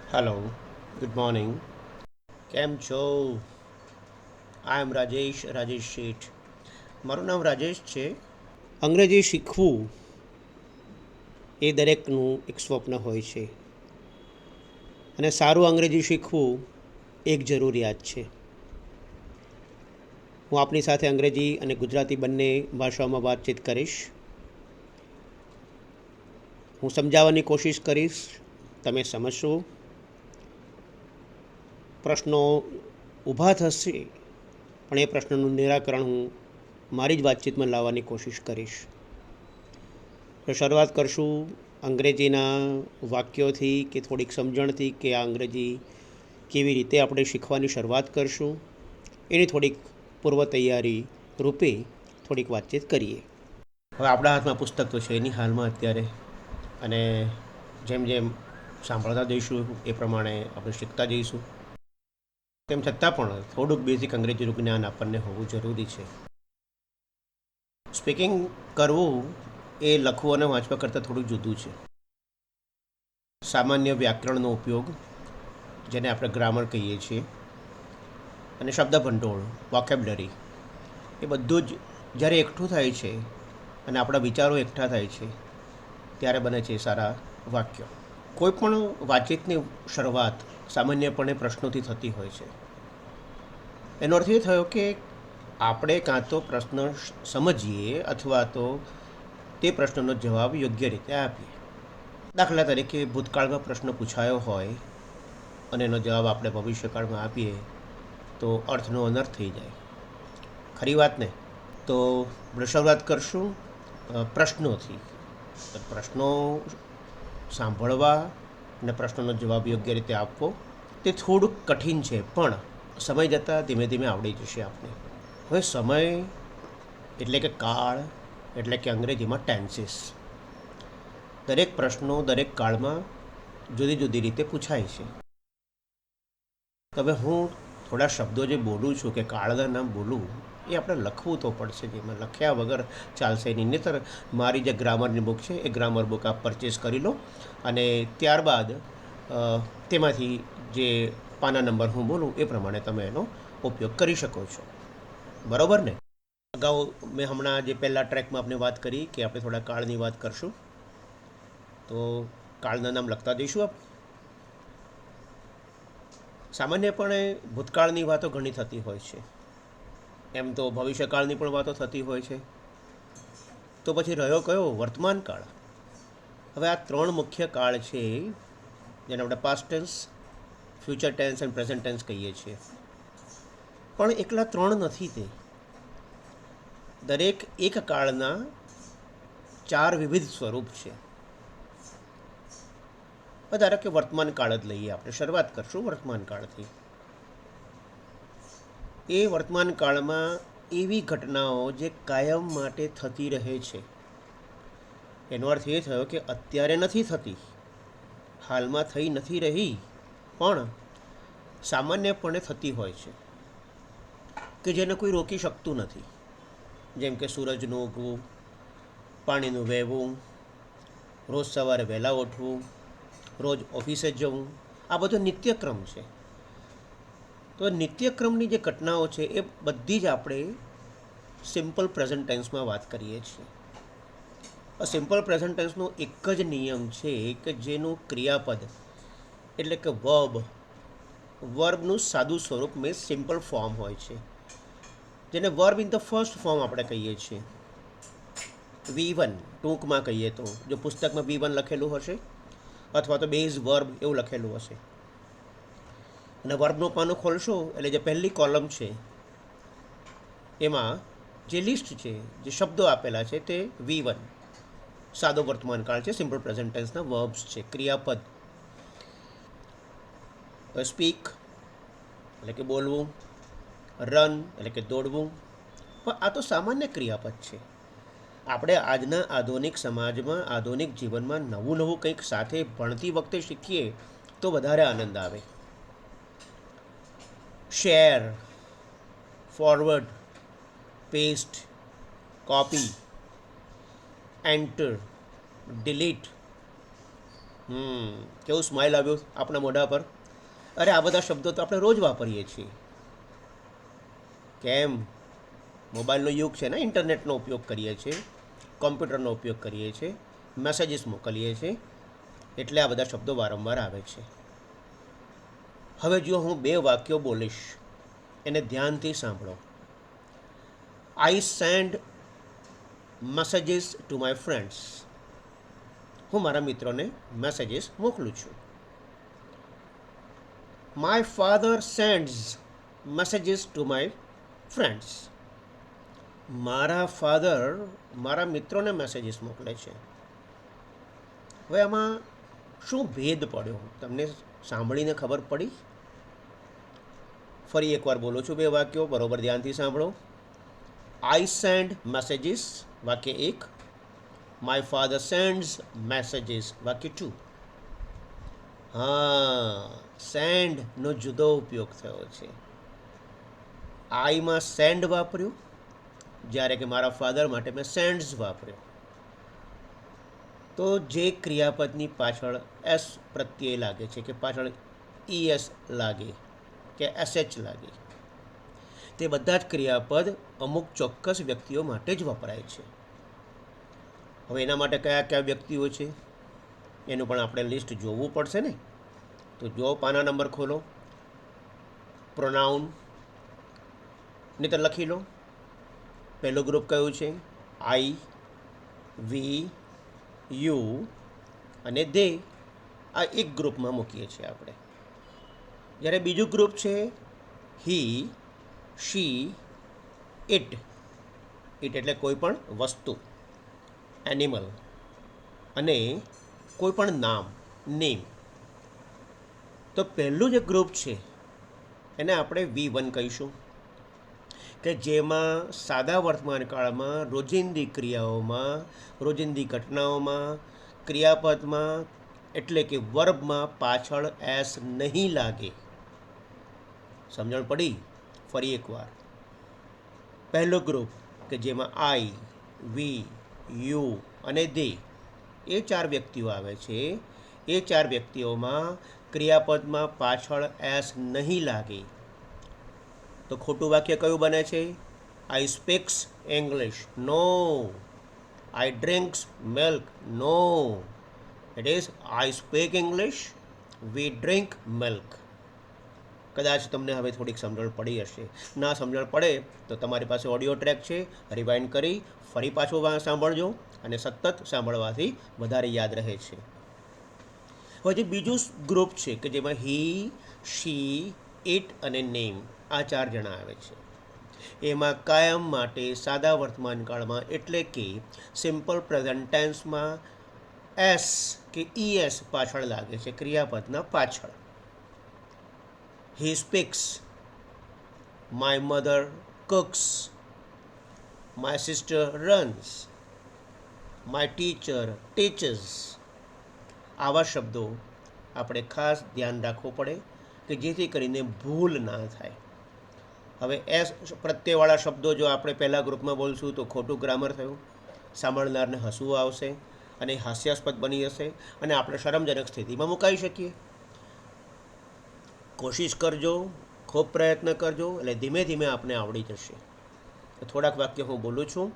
Hello, good morning. કેમ છો? આઈ એમ રાજેશ શેઠ. મારું નામ રાજેશ છે. અંગ્રેજી શીખવું એ દરેકનું એક સ્વપ્ન હોય છે અને સારું અંગ્રેજી શીખવું એક જરૂરિયાત છે. હું આપની સાથે અંગ્રેજી અને ગુજરાતી બંને ભાષાઓમાં વાતચીત કરીશ. હું સમજાવવાની કોશિશ કરીશ, તમે સમજશો. પ્રશ્નો ઊભા થશે પણ એ પ્રશ્નનું નિરાકરણ હું મારી જ વાતચીતમાં લાવવાની કોશિશ કરીશ. તો શરૂઆત કરશું અંગ્રેજીના વાક્યોથી કે થોડીક સમજણથી કે આ અંગ્રેજી કેવી રીતે આપણે શીખવાની શરૂઆત કરશું એની થોડીક પૂર્વ તૈયારી રૂપે થોડીક વાતચીત કરીએ. હવે આપણા હાથમાં પુસ્તક તો છે એની હાલમાં અત્યારે, અને જેમ જેમ સાંભળતા જઈશું એ પ્રમાણે આપણે શીખતા જઈશું. તેમ છતાં પણ થોડુંક બેઝિક અંગ્રેજીનું જ્ઞાન આપણને હોવું જરૂરી છે. સ્પીકિંગ કરવું એ લખવું અને વાંચવા કરતાં થોડું જુદું છે. સામાન્ય વ્યાકરણનો ઉપયોગ, જેને આપણે ગ્રામર કહીએ છીએ, અને શબ્દભંડોળ, વોકેબ્લરી, એ બધું જ જ્યારે એકઠું થાય છે અને આપણા વિચારો એકઠા થાય છે ત્યારે બને છે સારા વાક્યો. કોઈ પણ વાતચીતની શરૂઆત સામાન્યપણે પ્રશ્નોથી થતી હોય છે. એનો અર્થ એ થયો કે આપણે કાં તો પ્રશ્ન સમજીએ અથવા તો તે પ્રશ્નનો જવાબ યોગ્ય રીતે આપીએ. દાખલા તરીકે ભૂતકાળમાં પ્રશ્ન પૂછાયો હોય અને એનો જવાબ આપણે ભવિષ્યકાળમાં આપીએ તો અર્થનો અનર્થ થઈ જાય. ખરી વાત ને? તો આપણે શરૂઆત કરશું પ્રશ્નોથી. પ્રશ્નો સાંભળવા અને પ્રશ્નોનો જવાબ યોગ્ય રીતે આપવો તે થોડુંક કઠિન છે, પણ સમય જતાં ધીમે ધીમે આવડી જશે આપણે. હવે સમય એટલે કે કાળ, એટલે કે અંગ્રેજીમાં ટેન્સીસ. દરેક પ્રશ્નો દરેક કાળમાં જુદી જુદી રીતે પૂછાય છે. હવે હું થોડા શબ્દો જે બોલું છું કે કાળના નામ બોલું એ આપણે લખવું તો પડશે, જેમાં લખ્યા વગર ચાલશે નહીં. નહીંતર મારી જે ગ્રામરની બુક છે એ ગ્રામર બુક આપ પરચેસ કરી લો અને ત્યારબાદ તેમાંથી જે પાના નંબર હું બોલું એ પ્રમાણે તમે એનો ઉપયોગ કરી શકો છો. બરાબર ને? અગાઉ મેં હમણાં જે પહેલાં ટ્રેકમાં આપણે વાત કરી કે આપણે થોડા કાળની વાત કરશું, તો કાળના નામ લખતા જઈશું આપ. સામાન્યપણે ભૂતકાળની વાતો ઘણી થતી હોય છે, એમ તો ભવિષ્યકાળની પણ વાતો થતી હોય છે. તો પછી રહ્યો કયો? વર્તમાન કાળ. હવે આ ત્રણ મુખ્ય કાળ છે જેને આપણે past tense, future tense and present tense કહીએ છીએ. પણ એકલા ત્રણ નથી તે. દરેક એક કાળના ચાર વિવિધ સ્વરૂપ છે. ધારો કે વર્તમાન કાળ જ લઈએ આપણે, શરૂઆત કરશું વર્તમાન કાળથી. એ વર્તમાન કાળમાં એવી ઘટનાઓ જે કાયમ માટે થતી રહે છે. એનો અર્થ એ થયો કે અત્યારે નથી થતી, હાલમાં થઈ નથી રહી, પણ સામાન્યપણે થતી હોય છે કે જેને કોઈ રોકી શકતું નથી. જેમ કે સૂરજનું ઉગવું, પાણીનું વહેવું, રોજ સવારે વહેલા ઉઠવું, રોજ ઓફિસે જવું, આ બધો નિત્યક્રમ છે. તો નિત્યક્રમની જે ઘટનાઓ છે એ બધી જ આપણે સિમ્પલ પ્રેઝન્ટ ટેન્સમાં વાત કરીએ છીએ. સિમ્પલ પ્રેઝન્ટ ટેન્સનો એક જ નિયમ છે કે જેનું ક્રિયાપદ એટલે કે વર્બનું સાદું સ્વરૂપ મેં સિમ્પલ ફોર્મ હોય છે, જેને verb in the first form આપણે કહીએ છીએ. V1 ટૂંકમાં કહીએ તો, જો પુસ્તકમાં V1 લખેલું હશે અથવા તો બેઝ વર્બ એવું લખેલું હશે અને વર્બનું પાનું ખોલશો એટલે જે પહેલી કોલમ છે એમાં જે લિસ્ટ છે, જે શબ્દો આપેલા છે તે V1 સાદો વર્તમાન કાળ છે, સિમ્પલ પ્રેઝન્ટ ટેન્સના વર્બ્સ છે, ક્રિયાપદ. સ્પીક એટલે કે બોલવું, રન એટલે કે દોડવું, પણ આ તો સામાન્ય ક્રિયાપદ છે. આપણે આજના આધુનિક સમાજમાં, આધુનિક જીવનમાં નવું નવું કંઈક સાથે ભણતી વખતે શીખીએ તો વધારે આનંદ આવે. Share, forward, paste, copy, enter, delete, કેવું સ્માઇલ આવ્યું આપણા મોઢા પર. અરે આ બધા શબ્દો તો આપણે રોજ વાપરીએ છીએ. કેમ? મોબાઈલનો યુગ છે ને, ઇન્ટરનેટનો ઉપયોગ કરીએ છીએ, કોમ્પ્યુટરનો ઉપયોગ કરીએ છીએ, મેસેજીસ મોકલીએ છીએ, એટલે આ બધા શબ્દો વારંવાર આવે છે. હવે જો હું બે વાક્યો બોલીશ, એને ધ્યાનથી સાંભળો. I send messages to my friends. હું મારા મિત્રોને મેસેજીસ મોકલું છું. My father sends messages to my friends. મારા ફાધર મારા મિત્રોને મેસેજીસ મોકલે છે. હવે આમાં શું ભેદ પડ્યો તમને સાંભળીને ખબર પડી? ફરી એકવાર બોલું છું બે વાક્યો, બરોબર ધ્યાનથી સાંભળો. આઈ સેન્ડ મેસેજીસ વાક્ય 1, માય ફાધર સેન્ડ્સ મેસેજીસ વાક્ય 2. હા, સેન્ડનો જુદો ઉપયોગ થયો છે. આઈમાં સેન્ડ વાપર્યું, જ્યારે કે મારા ફાધર માટે મેં સેન્ડ્સ વાપર્યો. તો જે ક્રિયાપદની પાછળ એસ પ્રત્યય લાગે છે, કે પાછળ ઈએસ લાગે, કે એસએચ લાગે, તે બધા જ ક્રિયાપદ અમુક ચોક્કસ વ્યક્તિઓ માટે જ વપરાય છે. હવે એના માટે કયા કયા વ્યક્તિઓ છે એનું પણ આપણે લિસ્ટ જોવું પડશે ને. તો જો પાના નંબર ખોલો, પ્રોનાઉન નહીં તો લખી લો. પહેલું ગ્રુપ કયું છે? આઈ, વી, યુ અને દે. આ એક ગ્રુપમાં મૂકીએ છીએ આપણે. જ્યારે બીજું ગ્રુપ છે હી, શી, ઇટ. ઇટ એટલે કોઈ પણ વસ્તુ, એનિમલ, અને કોઈ પણ નામ, નેમ. તો પહેલું જે ગ્રુપ છે એને આપણે V1 કહીશું, કે જેમાં સાદા વર્તમાન કાળમાં રોજિંદી ક્રિયાઓમાં, રોજિંદી ઘટનાઓમાં, ક્રિયાપદમાં એટલે કે વર્બમાં પાછળ એસ નહીં લાગે. સમજણ પડી? ફરી એકવાર. પહેલો ગ્રુપ કે જેમાં આઈ, વી, યુ અને દે એ 4 વ્યક્તિઓ આવે છે. એ 4 વ્યક્તિઓમાં ક્રિયાપદમાં પાછળ એસ નહીં લાગે. તો ખોટું વાક્ય કયું બને છે? I speaks English. No. I drinks milk. No. It is I speak English, we drink milk. કદાચ તમને હવે થોડીક સમજણ પડી હશે. ના સમજણ પડે તો તમારી પાસે ઓડિયો ટ્રેક છે, રિવાઇન્ડ કરી ફરી પાછું સાંભળજો, અને સતત સાંભળવાથી વધારે યાદ રહે છે. હવે જે બીજું ગ્રુપ છે કે જેમાં હી, શી, ઇટ અને નેમ, આ 4 જણા આવે છે. એમાં કાયમ માટે સાદા વર્તમાન કાળમાં એટલે કે સિમ્પલ પ્રેઝન્ટ ટેન્સમાં એસ કે ઈએસ પાછળ લાગે છે, ક્રિયાપદના પાછળ. હી speaks, my mother cooks, my sister runs, my teacher teachers. આવા શબ્દો આપણે ખાસ ધ્યાન રાખવું પડે કે જેથી કરીને ભૂલ ના થાય. હવે એસ પ્રત્યયવાળા શબ્દો જો આપણે પહેલાં ગ્રુપમાં બોલશું તો ખોટું ગ્રામર થયું, સાંભળનારને હસવું આવશે અને હાસ્યાસ્પદ બની જશે અને આપણે શરમજનક સ્થિતિમાં મુકાઈ શકીએ. કોશિશ કરજો, ખૂબ પ્રયત્ન કરજો, એટલે ધીમે ધીમે આપને આવડી જશે. થોડાક વાક્ય હું બોલું છું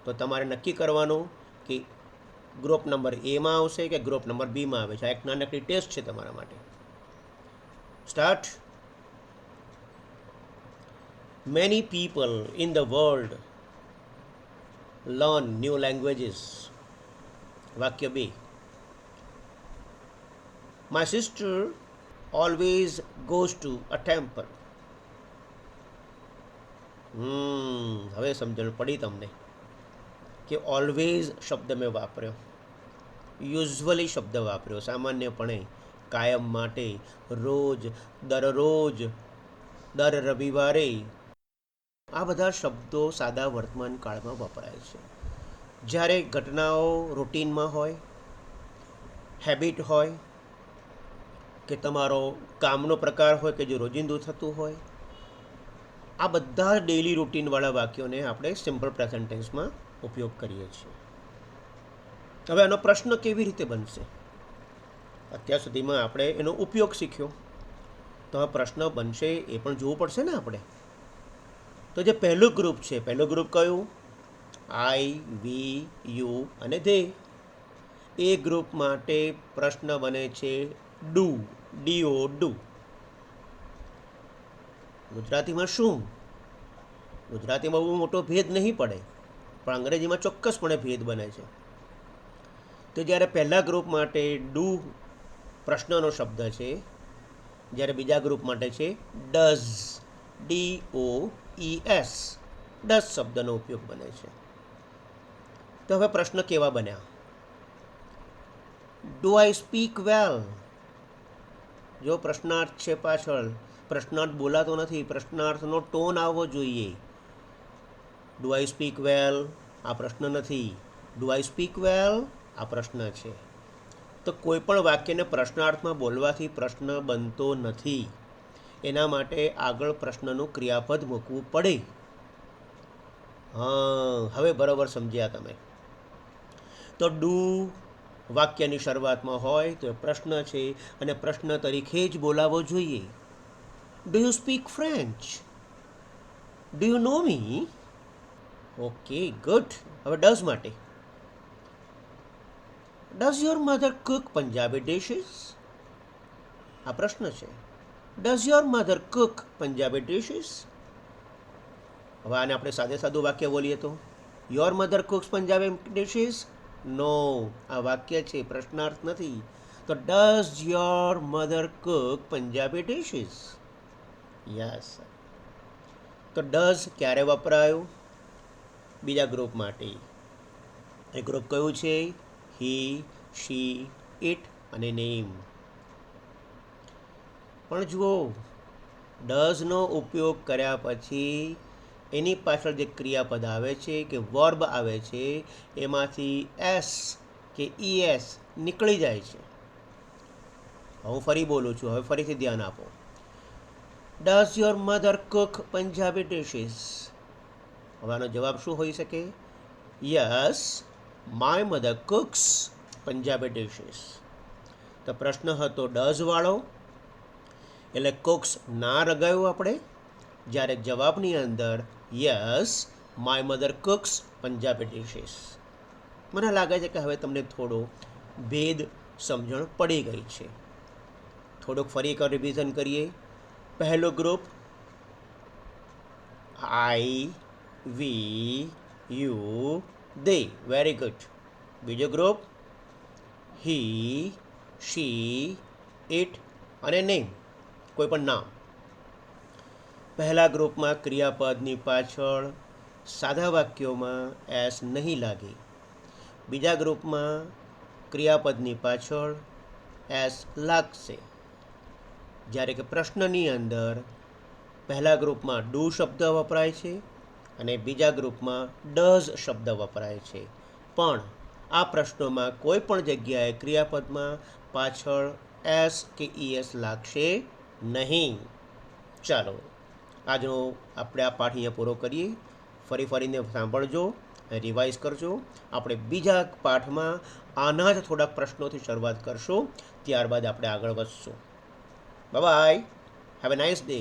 તો તમારે નક્કી કરવાનું કે ગ્રુપ નંબર એમાં આવશે કે ગ્રુપ નંબર બીમાં આવે છે. આ એક નાનકડી ટેસ્ટ છે તમારા માટે. Start. Many people in the world learn new languages. વાક્ય 2. My sister always goes to a temple. હવે સમજણ પડી તમને કે ઓલવેઝ શબ્દ મેં વાપર્યો, યુઝવલી શબ્દ વાપર્યો, સામાન્યપણે, કાયમ માટે, રોજ, દરરોજ, દર રવિવારે. આ બધા શબ્દો સાદા વર્તમાન કાળમાં વપરાય છે. જ્યારે ઘટનાઓ રૂટીનમાં હોય, હેબિટ હોય, કે તમારો કામનો પ્રકાર હોય કે જે રોજિંદુ થતું હોય, આ બધા ડેઇલી રૂટીનવાળા વાક્યોને આપણે સિમ્પલ પ્રેઝન્ટ ટેન્સમાં ઉપયોગ કરીએ છીએ. હવે આનો પ્રશ્ન કેવી રીતે બનશે? અત્યાર સુધીમાં આપણે એનો ઉપયોગ શીખ્યો, તો આ પ્રશ્ન બનશે એ પણ જોવું પડશે ને આપણે. તો જે પહેલું ગ્રુપ છે, પહેલું ગ્રુપ કયું? આઈ, વી, યુ અને ધે. એ ગ્રુપ માટે પ્રશ્ન બને છે ડુ, ડીઓ, ડુ. ગુજરાતીમાં શું? ગુજરાતીમાં બહુ મોટો ભેદ નહીં પડે, પણ અંગ્રેજીમાં ચોક્કસપણે ભેદ બને છે. તો જ્યારે પહેલા ગ્રુપ માટે ડુ પ્રશ્નનો શબ્દ છે, જ્યારે બીજા ગ્રુપ માટે છે ડઝ, DOES, ડઝ શબ્દનો ઉપયોગ બને છે. તો હવે પ્રશ્ન કેવા બન્યા? ડુ આઈ સ્પીક વેલ? જો પ્રશ્નાર્થ છે પાછળ, પ્રશ્નાર્થ બોલાતો નથી, પ્રશ્નાર્થનો ટોન આવવો જોઈએ. ડુ આઈ સ્પીક વેલ આ પ્રશ્ન નથી, ડુ આઈ સ્પીક વેલ આ પ્રશ્ન છે. તો કોઈ પણ વાક્યને પ્રશ્નાર્થમાં બોલવાથી પ્રશ્ન બનતો નથી. એના માટે આગળ પ્રશ્નનું ક્રિયાપદ મૂકવું પડે. હા, હવે બરાબર સમજ્યા તમે. તો ડુ વાક્યની શરૂઆતમાં હોય તો એ પ્રશ્ન છે અને પ્રશ્ન તરીકે જ બોલાવવો જોઈએ. Do you speak French? Do you know me? Okay, good. હવે ડઝ માટે, does your mother cook Punjabi dishes? આ પ્રશ્ન છે. Does your mother cook Punjabi dishes? હવે આને આપણે સાદે સાદું વાક્ય બોલીએ તો, your mother cooks Punjabi dishes? No, આ વાક્ય છે, પ્રશ્નાર્થ નથી. તો does your mother cook Punjabi dishes? Yes. તો ડઝ ક્યારે વપરાયું? બીજા ગ્રુપ માટે. એ ગ્રુપ કયું છે? હી, શી, ઇટ અને નેમ. પણ જુઓ, ડઝનો ઉપયોગ કર્યા પછી એની પાછળ જે ક્રિયાપદ આવે છે કે વર્બ આવે છે, એમાંથી એસ કે ES નીકળી જાય છે. હું ફરી બોલું છું, હવે ફરીથી ધ્યાન આપો. Does your mother cook Punjabi dishes? હવે આનો જવાબ શું હોઈ શકે? Yes, my mother cooks Punjabi dishes. તો પ્રશ્ન હતો ડઝ વાળો, એટલે કુક્સ ના લગાવ્યું આપણે, જ્યારે જવાબની અંદર yes, my mother cooks Punjabi dishes. મને લાગે છે કે હવે તમને થોડો ભેદ સમજણ પડી ગઈ છે. થોડુંક ફરી એક રિવિઝન કરીએ. પહેલો group I, we, you, they. Very good. બીજો ગ્રુપ હી, શી, ઇટ અને નેમ, કોઈ પણ નામ. પહેલા ગ્રુપમાં ક્રિયાપદની પાછળ સાદા વાક્યોમાં એસ નહીં લાગે. બીજા ગ્રુપમાં ક્રિયાપદની પાછળ એસ લાગશે. જ્યારે કે પ્રશ્નની અંદર પહેલા ગ્રુપમાં ડુ શબ્દ વપરાય છે અને બીજા ગ્રુપમાં ડઝ શબ્દ વપરાય છે. પણ આ પ્રશ્નોમાં કોઈ પણ જગ્યાએ ક્રિયાપદમાં પાછળ એસ કે ES લાગશે નહીં. ચાલો, આજનો આપણે આ પાઠ અહીંયા પૂરો કરીએ. ફરીને સાંભળજો, રિવાઇઝ કરજો. આપણે બીજા પાઠમાં આના જ થોડાક પ્રશ્નોથી શરૂઆત કરશું, ત્યારબાદ આપણે આગળ વધશું. Bye. Have a nice day.